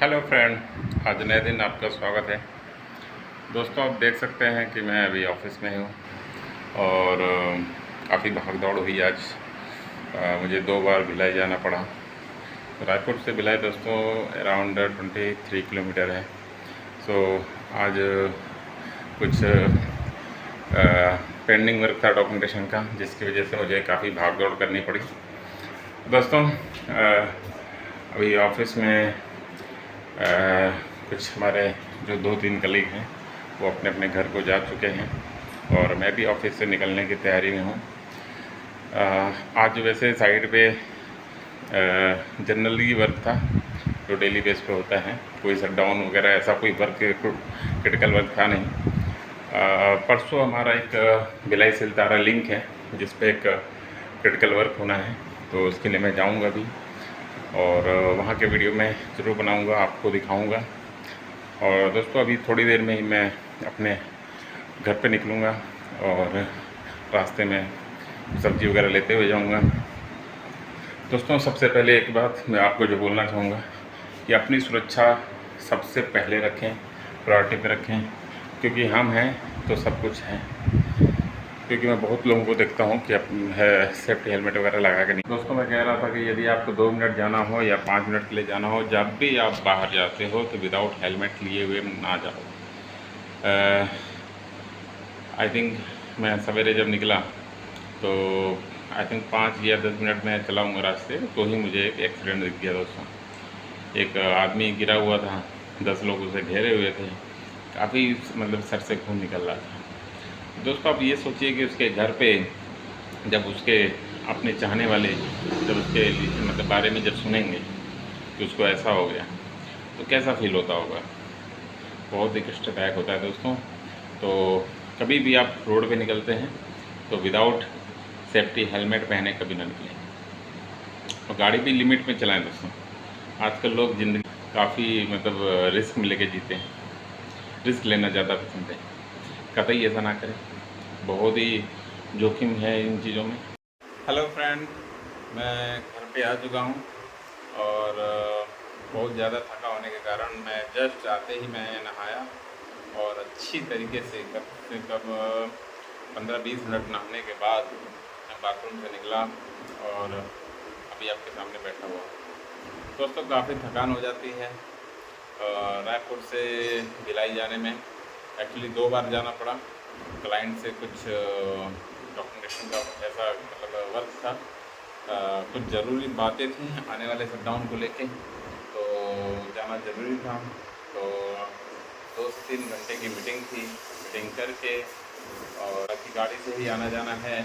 Hello friend, आज नए दिन आपका स्वागत है। दोस्तों, आप देख सकते हैं कि मैं अभी ऑफिस में हूँ और काफ़ी भाग दौड़ हुई आज। मुझे 2 बार भिलाई जाना पड़ा। तो रायपुर से भिलाई दोस्तों अराउंड 23 किलोमीटर है। सो आज कुछ पेंडिंग वर्क था डॉक्यूमेंटेशन का, जिसकी वजह से मुझे काफ़ी भाग दौड़ करनी पड़ी। दोस्तों, अभी ऑफिस में कुछ हमारे जो 2-3 कलीग हैं वो अपने अपने घर को जा चुके हैं और मैं भी ऑफिस से निकलने की तैयारी में हूँ। आज वैसे साइड पे जनरली वर्क था जो डेली बेस पे होता है, कोई शटडाउन वगैरह ऐसा कोई वर्क क्रिटिकल वर्क था नहीं। परसों हमारा एक भिलाई सिलतारा लिंक है जिस पे एक क्रिटिकल वर्क होना है, तो उसके लिए मैं जाऊंगा अभी और वहाँ के वीडियो मैं ज़रूर बनाऊंगा, आपको दिखाऊंगा। और दोस्तों, अभी थोड़ी देर में ही मैं अपने घर पे निकलूँगा और रास्ते में सब्ज़ी वगैरह लेते हुए जाऊंगा। दोस्तों, सबसे पहले एक बात मैं आपको जो बोलना चाहूँगा कि अपनी सुरक्षा सबसे पहले रखें, प्रायोरिटी पे रखें, क्योंकि हम हैं तो सब कुछ है। क्योंकि मैं बहुत लोगों को देखता हूँ कि सेफ्टी हेलमेट वगैरह लगा के नहीं। दोस्तों, मैं कह रहा था कि यदि आपको 2 मिनट जाना हो या 5 मिनट के लिए जाना हो, जब भी आप बाहर जाते हो तो विदाउट हेलमेट लिए हुए ना जाओ। आई थिंक मैं सवेरे जब निकला तो आई थिंक 5 या 10 मिनट में चलाऊँगा रास्ते, तो ही मुझे एक एक्सीडेंट दिख गया। दोस्तों, एक आदमी गिरा हुआ था, 10 लोग उसे घेरे हुए थे, काफ़ी मतलब सर से खून निकल रहा था। दोस्तों, आप ये सोचिए कि उसके घर पे जब उसके अपने चाहने वाले जब उसके मतलब बारे में जब सुनेंगे कि उसको ऐसा हो गया तो कैसा फील होता होगा। बहुत ही कष्टदायक होता है दोस्तों। तो कभी भी आप रोड पे निकलते हैं तो विदाउट सेफ्टी हेलमेट पहने कभी ना निकलें और गाड़ी भी लिमिट में चलाएं। दोस्तों, आजकल लोग ज़िंदगी काफ़ी मतलब रिस्क में लेके जीते हैं, रिस्क लेना ज़्यादा पसंद है। कतई ऐसा ना करें, बहुत ही जोखिम है इन चीज़ों में। हेलो फ्रेंड, मैं घर पे आ चुका हूँ और बहुत ज़्यादा थका होने के कारण मैं जस्ट आते ही मैं नहाया और अच्छी तरीके से कब 15-20 मिनट नहाने के बाद मैं बाथरूम से निकला और अभी आपके सामने बैठा हुआ। दोस्तों, काफ़ी थकान हो जाती है। रायपुर से भिलाई जाने में एक्चुअली 2 बार जाना पड़ा। क्लाइंट से कुछ डॉक्यूमेंटेशन का ऐसा मतलब वर्क था, कुछ ज़रूरी बातें थी आने वाले शटडाउन को लेके, तो जाना ज़रूरी था। तो 2 से 3 घंटे की मीटिंग थी, मीटिंग करके और बाकी गाड़ी से ही आना जाना है।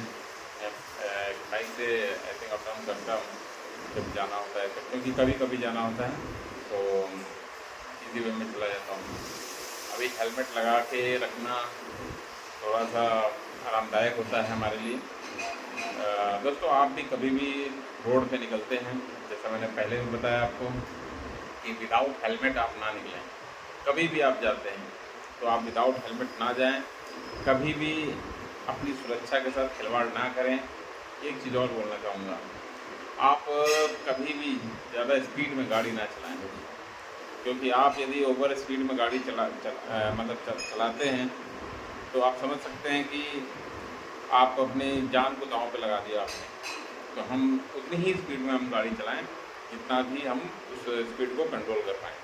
बाइक से आई थिंक अप डाउन करता हूँ जब जाना होता है, क्योंकि कभी कभी जाना होता है तो इसी वे में चला जाता हूँ। अभी हेलमेट लगा के रखना थोड़ा सा आरामदायक होता है हमारे लिए। दोस्तों, आप भी कभी भी रोड पे निकलते हैं, जैसा मैंने पहले भी बताया आपको कि विदाउट हेलमेट आप ना निकलें। कभी भी आप जाते हैं तो आप विदाउट हेलमेट ना जाएं, कभी भी अपनी सुरक्षा के साथ खिलवाड़ ना करें। एक चीज़ और बोलना चाहूँगा, आप कभी भी ज़्यादा स्पीड में गाड़ी ना चलाएं, क्योंकि आप यदि ओवर स्पीड में गाड़ी चलाते हैं तो आप समझ सकते हैं कि आप अपनी जान को दांव पे लगा दिया आपने। तो हम उतनी ही स्पीड में हम गाड़ी चलाएं जितना भी हम उस स्पीड को कंट्रोल कर पाएँ।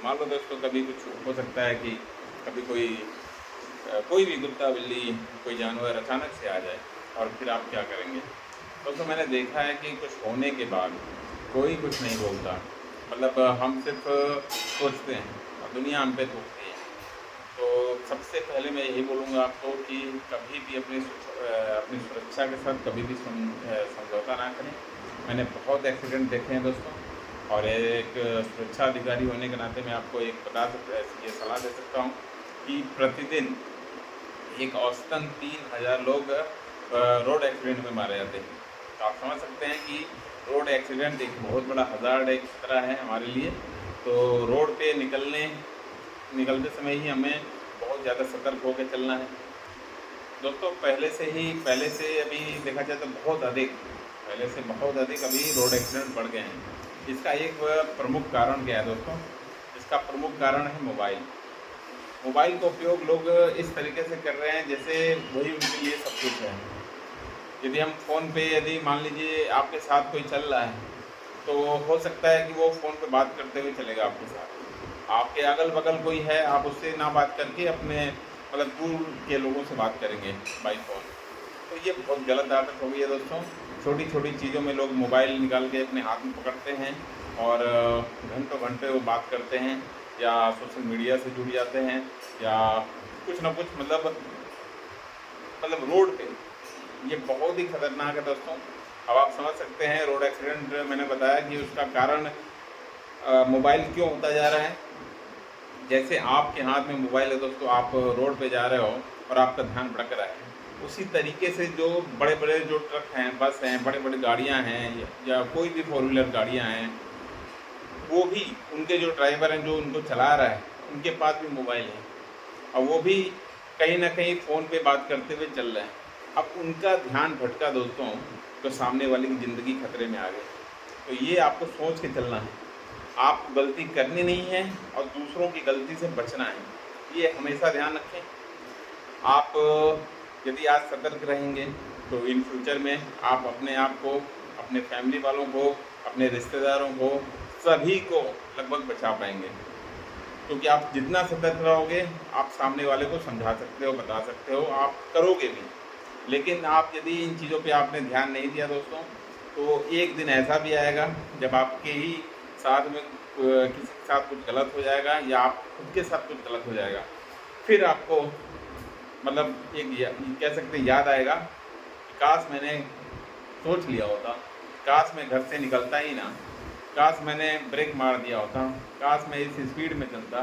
मान लो दोस्तों, कभी कुछ हो सकता है कि कभी कोई भी कुत्ता बिल्ली कोई जानवर अचानक से आ जाए और फिर आप क्या करेंगे। दोस्तों, मैंने देखा है कि कुछ होने के बाद कोई कुछ नहीं बोलता, मतलब हम सिर्फ सोचते हैं और दुनिया हम पे थूकती है। तो सबसे पहले मैं यही बोलूँगा आपको कि कभी भी अपनी सुरक्षा के साथ कभी भी समझौता ना करें। मैंने बहुत एक्सीडेंट देखे हैं दोस्तों, और एक सुरक्षा अधिकारी होने के नाते मैं आपको एक ये सलाह दे सकता हूँ कि प्रतिदिन एक औसतन 3000 लोग रोड एक्सीडेंट में मारे जाते हैं। तो आप समझ सकते हैं कि रोड एक्सीडेंट एक बहुत बड़ा हज़ार्ड एक खतरा है हमारे लिए। तो रोड पे निकलते समय ही हमें बहुत ज़्यादा सतर्क होकर चलना है। दोस्तों, पहले से अभी देखा जाए तो पहले से बहुत अधिक अभी रोड एक्सीडेंट बढ़ गए हैं। इसका एक प्रमुख कारण क्या है दोस्तों? इसका प्रमुख कारण है मोबाइल। मोबाइल का उपयोग लोग इस तरीके से कर रहे हैं जैसे वही उनके लिए सब कुछ है। यदि हम फ़ोन पे यदि मान लीजिए आपके साथ कोई चल रहा है, तो हो सकता है कि वो फ़ोन पे बात करते हुए चलेगा आपके साथ। आपके अगल-बगल कोई है, आप उससे ना बात करके अपने मतलब दूर के लोगों से बात करेंगे बाई फ़ोन। तो ये बहुत गलत आदत हो गई है दोस्तों। छोटी-छोटी चीज़ों में लोग मोबाइल निकाल के अपने हाथ में पकड़ते हैं और घंटों-घंटे वो बात करते हैं या सोशल मीडिया से जुड़ जाते हैं या कुछ ना कुछ मतलब रोड पे ये बहुत ही खतरनाक है दोस्तों। अब आप समझ सकते हैं रोड एक्सीडेंट मैंने बताया कि उसका कारण मोबाइल क्यों होता जा रहा है। जैसे आपके हाथ में मोबाइल है दोस्तों, आप रोड पे जा रहे हो और आपका ध्यान भटक रहा है, उसी तरीके से जो बड़े-बड़े जो ट्रक हैं, बस हैं, बड़ी-बड़ी गाड़ियाँ हैं या कोई भी फोर व्हीलर गाड़ियाँ हैं, वो भी उनके जो ड्राइवर हैं जो उनको चला रहा है, उनके पास भी मोबाइल है और वो भी कहीं न कहीं फ़ोन पे बात करते हुए चल रहे हैं। अब उनका ध्यान भटका दोस्तों, तो सामने वाले की ज़िंदगी खतरे में आ गई। तो ये आपको सोच के चलना है। आपको गलती करनी नहीं है और दूसरों की गलती से बचना है। ये हमेशा ध्यान रखें। आप यदि आज सतर्क रहेंगे तो इन फ्यूचर में आप अपने आप को, अपने फैमिली वालों को, अपने रिश्तेदारों को, सभी को लगभग बचा पाएंगे। क्योंकि आप जितना सतर्क रहोगे, आप सामने वाले को समझा सकते हो, बता सकते हो, आप करोगे भी। लेकिन आप यदि इन चीज़ों पे आपने ध्यान नहीं दिया दोस्तों, तो एक दिन ऐसा भी आएगा जब आपके ही साथ में किसी के साथ कुछ गलत हो जाएगा या आप खुद के साथ कुछ गलत हो जाएगा। फिर आपको मतलब कह सकते हैं याद आएगा कि काश मैंने सोच लिया होता, काश मैं घर से निकलता ही ना, काश मैंने ब्रेक मार दिया होता, काश मैं इस स्पीड में चलता।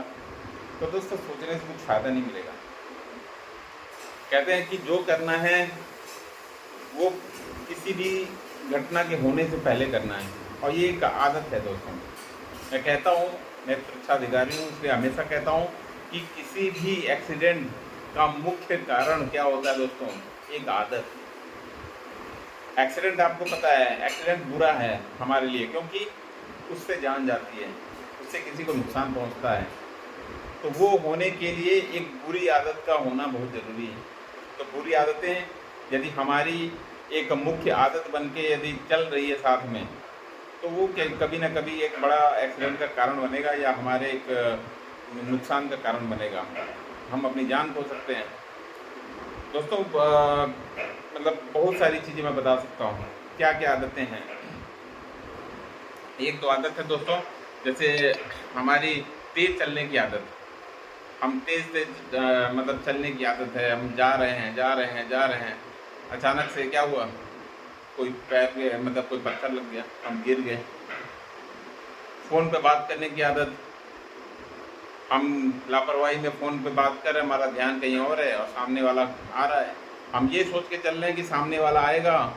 तो दोस्तों सोचने से कुछ फ़ायदा नहीं मिलेगा। कहते हैं कि जो करना है वो किसी भी घटना के होने से पहले करना है और ये एक आदत है दोस्तों। मैं कहता हूँ, मैं सुरक्षा अधिकारी हूँ, इसलिए हमेशा कहता हूँ कि किसी भी एक्सीडेंट का मुख्य कारण क्या होता है दोस्तों? एक आदत। एक्सीडेंट आपको पता है, एक्सीडेंट बुरा है हमारे लिए क्योंकि उससे जान जाती है, उससे किसी को नुकसान पहुंचता है। तो वो होने के लिए एक बुरी आदत का होना बहुत ज़रूरी है। तो बुरी आदतें यदि हमारी एक मुख्य आदत बन के यदि चल रही है साथ में, तो वो कभी ना कभी एक बड़ा एक्सीडेंट का कारण बनेगा या हमारे एक नुकसान का कारण बनेगा। हम अपनी जान खो सकते हैं। दोस्तों मतलब बहुत सारी चीज़ें मैं बता सकता हूँ, क्या-क्या आदतें हैं। एक तो आदत है दोस्तों, जैसे हमारी तेज़ चलने की आदत। हम तेज़ मतलब चलने की आदत है, हम जा रहे हैं, अचानक से क्या हुआ, कोई पैर पे मतलब कोई पत्थर लग गया, हम गिर गए। फ़ोन पे बात करने की आदत, हम लापरवाही में फ़ोन पे बात कर रहे हैं, हमारा ध्यान कहीं और है और सामने वाला आ रहा है। हम ये सोच के चल रहे हैं कि सामने वाला आएगा,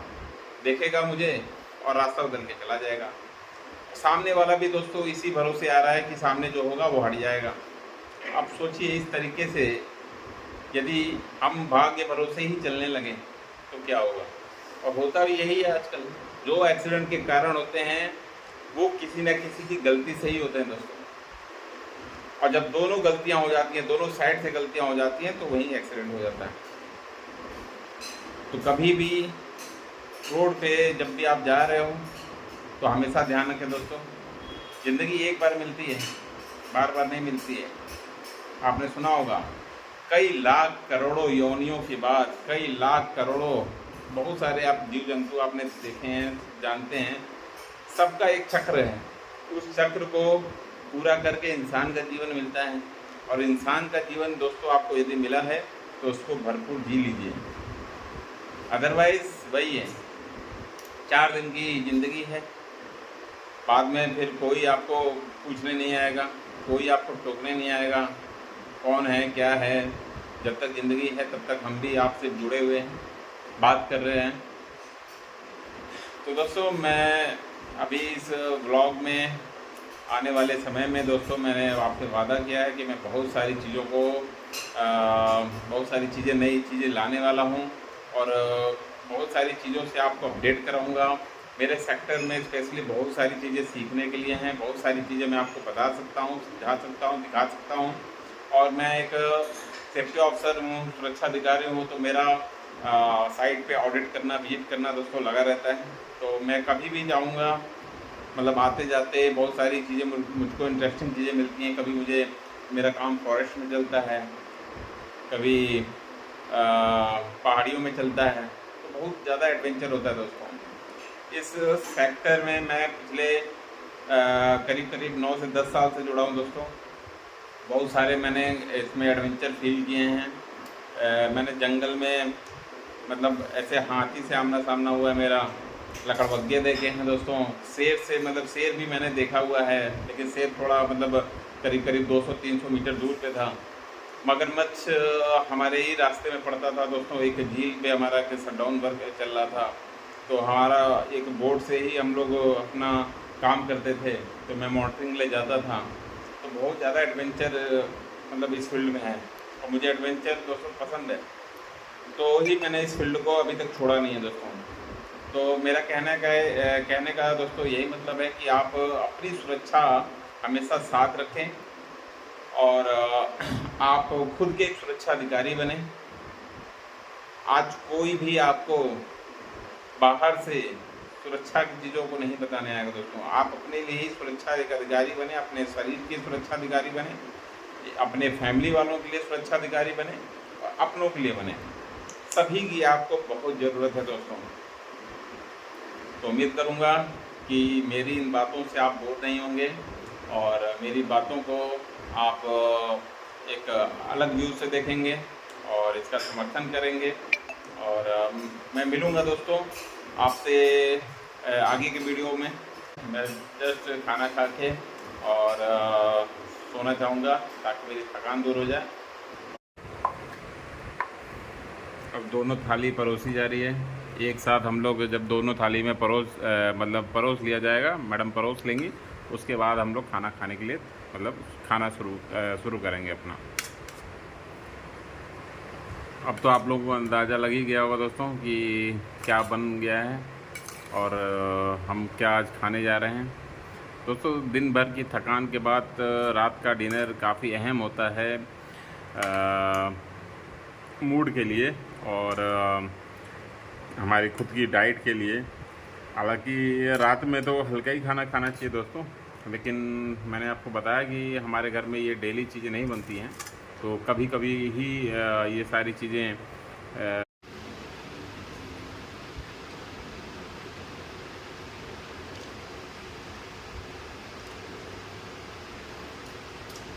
देखेगा मुझे और रास्ता बदल के चला जाएगा। सामने वाला भी दोस्तों इसी भरोसे आ रहा है कि सामने जो होगा वो हट जाएगा। अब सोचिए इस तरीके से यदि हम भाग्य भरोसे ही चलने लगें तो क्या होगा? और होता भी यही है आजकल। जो एक्सीडेंट के कारण होते हैं वो किसी न किसी की गलती से ही होते हैं दोस्तों। और जब दोनों गलतियां हो जाती हैं, दोनों साइड से गलतियां हो जाती हैं, तो वहीं एक्सीडेंट हो जाता है। तो कभी भी रोड पे जब भी आप जा रहे हो तो हमेशा ध्यान रखें दोस्तों, ज़िंदगी एक बार मिलती है, बार-बार नहीं मिलती है। आपने सुना होगा कई लाख करोड़ों योनियों के बाद, कई लाख करोड़ों बहुत सारे आप जीव जंतु आपने देखे हैं, जानते हैं, सबका एक चक्र है। उस चक्र को पूरा करके इंसान का जीवन मिलता है और इंसान का जीवन दोस्तों आपको यदि मिला है तो उसको भरपूर जी लीजिए। अदरवाइज़ वही है, 4 दिन की ज़िंदगी है, बाद में फिर कोई आपको पूछने नहीं आएगा, कोई आपको टोकने नहीं आएगा, कौन है क्या है। जब तक ज़िंदगी है तब तक हम भी आपसे जुड़े हुए हैं, बात कर रहे हैं। तो दोस्तों मैं अभी इस व्लॉग में आने वाले समय में दोस्तों मैंने आपसे वादा किया है कि मैं बहुत सारी चीज़ों को बहुत सारी चीज़ें, नई चीज़ें लाने वाला हूं और बहुत सारी चीज़ों से आपको अपडेट कराऊंगा मेरे सेक्टर में स्पेशली बहुत सारी चीज़ें सीखने के लिए हैं, बहुत सारी चीज़ें मैं आपको बता सकता हूँ, समझा सकता हूँ, दिखा सकता हूँ। और मैं एक सेफ्टी ऑफिसर हूँ, सुरक्षा अधिकारी हूँ, तो मेरा साइट पे ऑडिट करना, विजिट करना दोस्तों लगा रहता है। तो मैं कभी भी जाऊँगा, मतलब आते जाते बहुत सारी चीज़ें मुझको इंटरेस्टिंग चीज़ें मिलती हैं। कभी मुझे मेरा काम फॉरेस्ट में चलता है, कभी पहाड़ियों में चलता है, तो बहुत ज़्यादा एडवेंचर होता है दोस्तों। इस सेक्टर में मैं पिछले करीब करीब 9 से 10 साल से जुड़ा हूँ दोस्तों। बहुत सारे मैंने इसमें एडवेंचर फील किए हैं। मैंने जंगल में मतलब ऐसे हाथी से आमना सामना हुआ है मेरा, लकड़बग्घे देखे हैं दोस्तों, शेर से मतलब शेर भी मैंने देखा हुआ है, लेकिन शेर थोड़ा मतलब करीब करीब 200-300 मीटर दूर पे था। मगरमच्छ हमारे ही रास्ते में पड़ता था दोस्तों। एक झील पे हमारा शटडाउन वर्क चल रहा था, तो हमारा एक बोट से ही हम लोग अपना काम करते थे, तो मैं मॉनिटरिंग ले जाता था। तो बहुत ज़्यादा एडवेंचर मतलब इस फील्ड में है, और मुझे एडवेंचर दोस्तों पसंद है, तो ही मैंने इस फील्ड को अभी तक छोड़ा नहीं है दोस्तों। तो मेरा कहने का दोस्तों यही मतलब है कि आप अपनी सुरक्षा हमेशा साथ रखें, और आप खुद के एक सुरक्षा अधिकारी बने। आज कोई भी आपको बाहर से सुरक्षा की चीज़ों को नहीं बताने आएगा दोस्तों। आप अपने लिए ही सुरक्षा एक अधिकारी बने, अपने शरीर के सुरक्षा अधिकारी बने, अपने फैमिली वालों के लिए सुरक्षा अधिकारी बने, और अपनों के लिए बने। सभी की आपको बहुत ज़रूरत है दोस्तों। तो उम्मीद करूँगा कि मेरी इन बातों से आप बोर नहीं होंगे, और मेरी बातों को आप एक अलग व्यू से देखेंगे और इसका समर्थन करेंगे। और मैं मिलूँगा दोस्तों आपसे आगे के वीडियो में। मैं जस्ट खाना खा के और सोना चाहूँगा ताकि मेरी थकान दूर हो जाए। अब दोनों थाली परोसी जा रही है एक साथ। हम लोग जब दोनों थाली में परोस लिया जाएगा, मैडम परोस लेंगी, उसके बाद हम लोग खाना खाने के लिए मतलब खाना शुरू करेंगे अपना। अब तो आप लोगों को अंदाज़ा लग ही गया होगा दोस्तों कि क्या बन गया है और हम क्या आज खाने जा रहे हैं। दोस्तों दिन भर की थकान के बाद रात का डिनर काफ़ी अहम होता है मूड के लिए और हमारी खुद की डाइट के लिए। हालांकि रात में तो हल्का ही खाना खाना चाहिए दोस्तों, लेकिन मैंने आपको बताया कि हमारे घर में ये डेली चीज़ें नहीं बनती हैं, तो कभी कभी ही ये सारी चीज़ें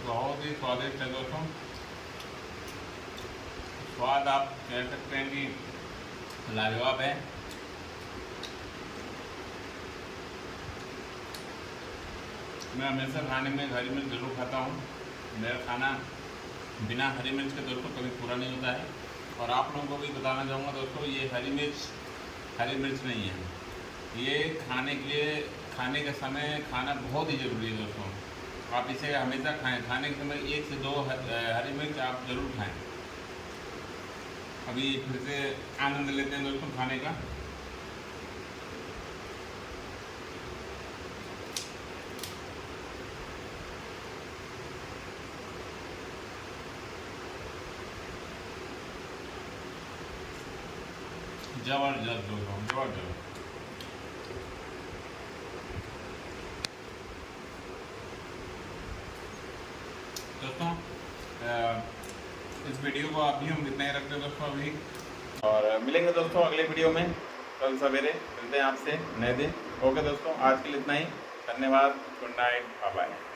बहुत ही स्वादिष्ट है दोस्तों। स्वाद आप कह सकते हैं कि लाजवाब है। मैं हमेशा खाने में हरी मिर्च ज़रूर खाता हूँ। मेरा खाना बिना हरी मिर्च के दोस्तों कभी पूरा नहीं होता है। और आप लोगों को भी बताना चाहूँगा दोस्तों, ये हरी मिर्च नहीं है, ये खाने के लिए, खाने के समय खाना बहुत ही ज़रूरी है दोस्तों। आप इसे हमेशा खाएं। खाने के समय 1 से 2 हरी मिर्च आप ज़रूर खाएं। अभी फिर से आनंद लेते हैं दोस्तों खाने का। जबरदस्त दोस्तों, जबरदस्त। दोस्तों इस वीडियो को अभी हम इतना ही रखते हैं दोस्तों अभी, और मिलेंगे दोस्तों अगले वीडियो में कल सवेरे। मिलते हैं आपसे नए दिन। ओके दोस्तों, आज के लिए इतना ही। धन्यवाद। Good night, bye bye.